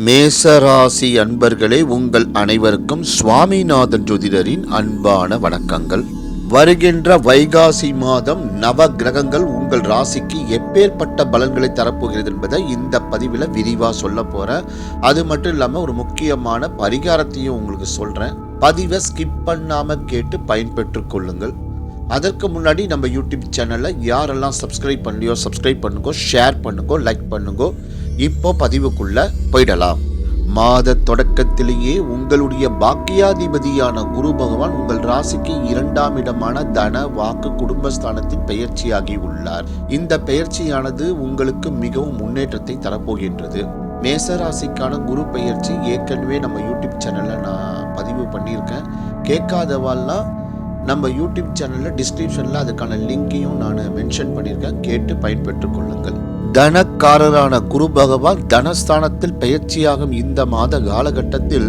மேசராசி அன்பர்களே, உங்கள் அனைவருக்கும் சுவாமிநாதன் ஜோதிடரின் அன்பான வணக்கங்கள். வருகின்ற வைகாசி மாதம் நவ கிரகங்கள் உங்கள் ராசிக்கு எப்பேற்பட்ட பலன்களை தரப்போகிறது என்பதை இந்த பதிவில் விரிவாக சொல்ல போகிறேன். அது மட்டும் இல்லாமல் ஒரு முக்கியமான பரிகாரத்தையும் உங்களுக்கு சொல்கிறேன். பதிவை ஸ்கிப் பண்ணாமல் கேட்டு பயன்பெற்று கொள்ளுங்கள். அதற்கு முன்னாடி நம்ம யூடியூப் சேனலில் யாரெல்லாம் சப்ஸ்கிரைப் பண்ணலையோ சப்ஸ்கிரைப் பண்ணுங்க, ஷேர் பண்ணுங்க, லைக் பண்ணுங்க. இப்போ பதிவுக்குள்ள போயிடலாம். மாத தொடக்கத்திலேயே உங்களுடைய பாக்கியாதிபதியான குரு பகவான் உங்கள் ராசிக்கு 2ஆம் இடமான தன வாக்கு குடும்பஸ்தானத்தில் பெயர்ச்சியாகி உள்ளார். இந்த பெயர்ச்சியானது உங்களுக்கு மிகவும் முன்னேற்றத்தை தரப்போகின்றது. மேசராசிக்கான குரு பெயர்ச்சி ஏற்கனவே நம்ம யூடியூப் சேனலில் நான் பதிவு பண்ணியிருக்கேன். கேட்காதவாலாம் நம்ம யூடியூப் சேனலில் டிஸ்கிரிப்ஷனில் அதுக்கான லிங்கையும் நான் மென்ஷன் பண்ணியிருக்கேன். கேட்டு பயன்பெற்றுக் கொள்ளுங்கள். தனக்காரரான குரு பகவான் தனஸ்தானத்தில் பெயர்ச்சியாகும் இந்த மாத காலகட்டத்தில்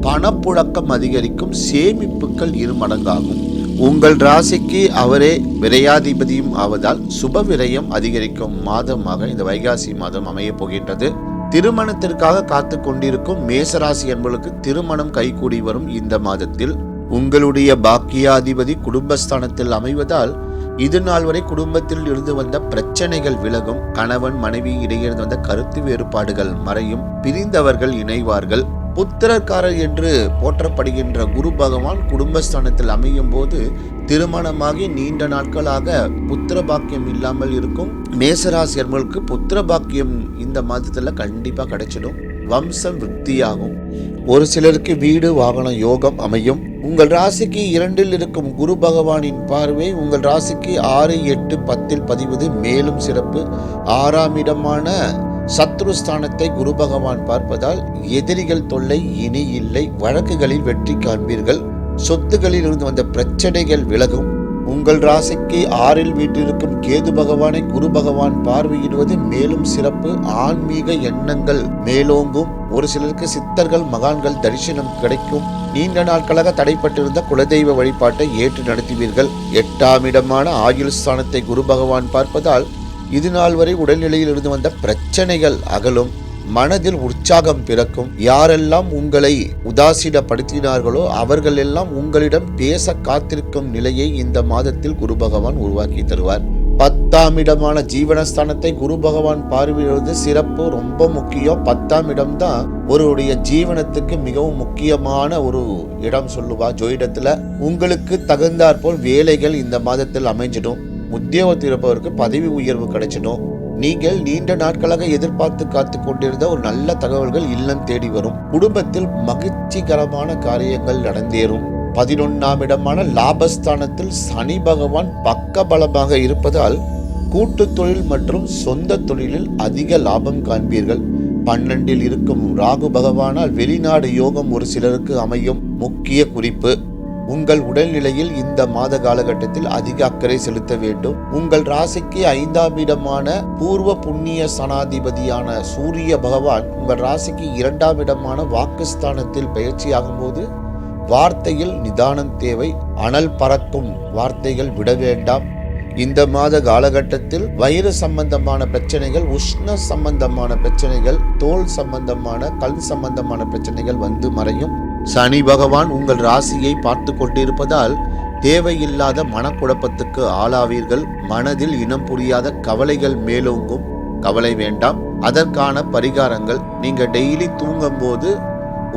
பணப்புழக்கம் அதிகரிக்கும், சேமிப்புகள் இருமடங்காகும். உங்கள் ராசிக்கு அவரே விரையாதிபதியும் ஆவதால் சுப விரயம் அதிகரிக்கும் மாதமாக இந்த வைகாசி மாதம் அமைய போகின்றது. திருமணத்திற்காக காத்து கொண்டிருக்கும் மேசராசி என்பவர்களுக்கு திருமணம் கைகூடி வரும் இந்த மாதத்தில் உங்களுடைய பாக்கியாதிபதி குடும்பஸ்தானத்தில் அமைவதால் இது நாள் வரை குடும்பத்தில் இருந்து வந்த பிரச்சனைகள் விலகும். கணவன் மனைவி இடையே வந்த கருத்து வேறுபாடுகள் மறையும். பிரிந்தவர்கள் இணைவார்கள். புத்திரக்காரர் என்று போற்றப்படுகின்ற குரு பகவான் குடும்பஸ்தானத்தில் அமையும் போது திருமணமாகி நீண்ட நாட்களாக புத்திர பாக்கியம் இல்லாமல் இருக்கும் மேசராசி அன்பர்களுக்கு புத்திர பாக்கியம் இந்த மாதத்துல கண்டிப்பா கிடைச்சிடும். வம்சம் விருத்தியாகும். ஒரு சிலருக்கு வீடு வாகன யோகம் அமையும். உங்கள் ராசிக்கு 2இல் இருக்கும் குரு பகவானின் பார்வை உங்கள் ராசிக்கு 6, 8, 10 பதிவது மேலும் சிறப்பு. 6ஆம் இடமான சத்ருஸ்தானத்தை குரு பகவான் பார்ப்பதால் எதிரிகள் தொல்லை இனி இல்லை. வழக்குகளில் வெற்றி காண்பீர்கள். சொத்துகளில் இருந்து வந்த பிரச்சனைகள் விலகும். உங்கள் ராசிக்கு 6இல் வீட்டிற்கும் கேது பகவானை குரு பகவான் பார்வையிடுவது மேலும் சிறப்பு. ஆன்மீக எண்ணங்கள் மேலோங்கும். ஒரு சிலருக்கு சித்தர்கள் மகான்கள் தரிசனம் கிடைக்கும். நீண்ட நாட்களாக தடைப்பட்டிருந்த குலதெய்வ வழிபாட்டை ஏற்று நடத்துவீர்கள். 8ஆம் இடமான ஆயுள் ஸ்தானத்தை குரு பகவான் பார்ப்பதால் இது நாள் வரை உடல்நிலையில் இருந்து வந்த பிரச்சனைகள் அகலும். மனதில் உற்சாகம் பிறக்கும். யாரெல்லாம் உங்களை உதாசீனப்படுத்தினார்களோ அவர்கள் எல்லாம் உங்களிடம் பேச காத்திருக்கும் நிலையை இந்த மாதத்தில் குரு பகவான் உருவாக்கி தருவார். 10ஆம் இடமான ஜீவனஸ்தானத்தை குரு பகவான் பார்வையிடுவது சிறப்பு, ரொம்ப முக்கியம். 10ஆம் இடம்தான் ஒருவருடைய ஜீவனத்துக்கு மிகவும் முக்கியமான ஒரு இடம் சொல்லுவா ஜோதிடத்துல. உங்களுக்கு தகுந்தாற்போல் வேலைகள் இந்த மாதத்தில் அமைஞ்சிடும். உத்தியோகத்தில் இருப்பவருக்கு பதவி உயர்வு கிடைச்சிடும். நீங்கள் நீண்ட நாட்களாக எதிர்பார்த்து காத்து கொண்டிருந்த ஒரு நல்ல தகவல்கள் இல்லம் தேடி வரும். குடும்பத்தில் மகிழ்ச்சிகரமான காரியங்கள் நடந்தேறும். 11ஆம் இடமான லாபஸ்தானத்தில் சனி பகவான் பக்க பலமாக இருப்பதால் கூட்டு தொழில் மற்றும் சொந்த தொழிலில் அதிக லாபம் காண்பீர்கள். 12இல் இருக்கும் ராகு பகவானால் வெளிநாடு யோகம் ஒரு சிலருக்கு அமையும். முக்கிய குறிப்பு: உங்கள் உடல்நிலையில் இந்த மாத காலகட்டத்தில் அதிக அக்கறை செலுத்த வேண்டும். உங்கள் ராசிக்கு 5ஆம் இடமான பூர்வ புண்ணிய சனாதிபதியான சூரிய பகவான் உங்கள் ராசிக்கு 2ஆம் இடமான வாக்குஸ்தானத்தில் பயிற்சியாகும் போது வார்த்தையில் நிதானம் தேவை. அனல் பறக்கும் வார்த்தைகள் விட வேண்டாம். இந்த மாத காலகட்டத்தில் வயிறு சம்பந்தமான பிரச்சனைகள், உஷ்ண சம்பந்தமான பிரச்சனைகள், தோல் சம்பந்தமான கண் சம்பந்தமான பிரச்சனைகள் வந்து மறையும். சனி பகவான் உங்கள் ராசியை பார்த்து கொண்டிருப்பதால் தேவையில்லாத மனக்குழப்பத்துக்கு ஆளாவீர்கள். மனதில் இனம் புரியாத கவலைகள் மேலோங்கும். கவலை வேண்டாம். அதற்கான பரிகாரங்கள்: நீங்க டெய்லி தூங்கும் போது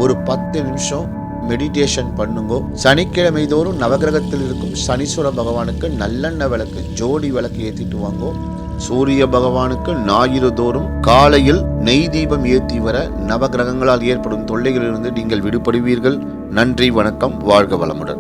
ஒரு 10 நிமிஷம் மெடிடேஷன் பண்ணுங்க. சனிக்கிழமை தோறும் நவகிரகத்தில் இருக்கும் சனீஸ்வர பகவானுக்கு நல்லெண்ணெய் விளக்கு, ஜோடி விளக்கு ஏற்றிட்டு வாங்கோ. சூரிய பகவானுக்கு ஞாயிறு தோறும் காலையில் நெய் தீபம் ஏற்றி வர நவகிரகங்களால் ஏற்படும் தொல்லைகளிலிருந்து நீங்கள் விடுபடுவீர்கள். நன்றி, வணக்கம், வாழ்க வளமுடன்.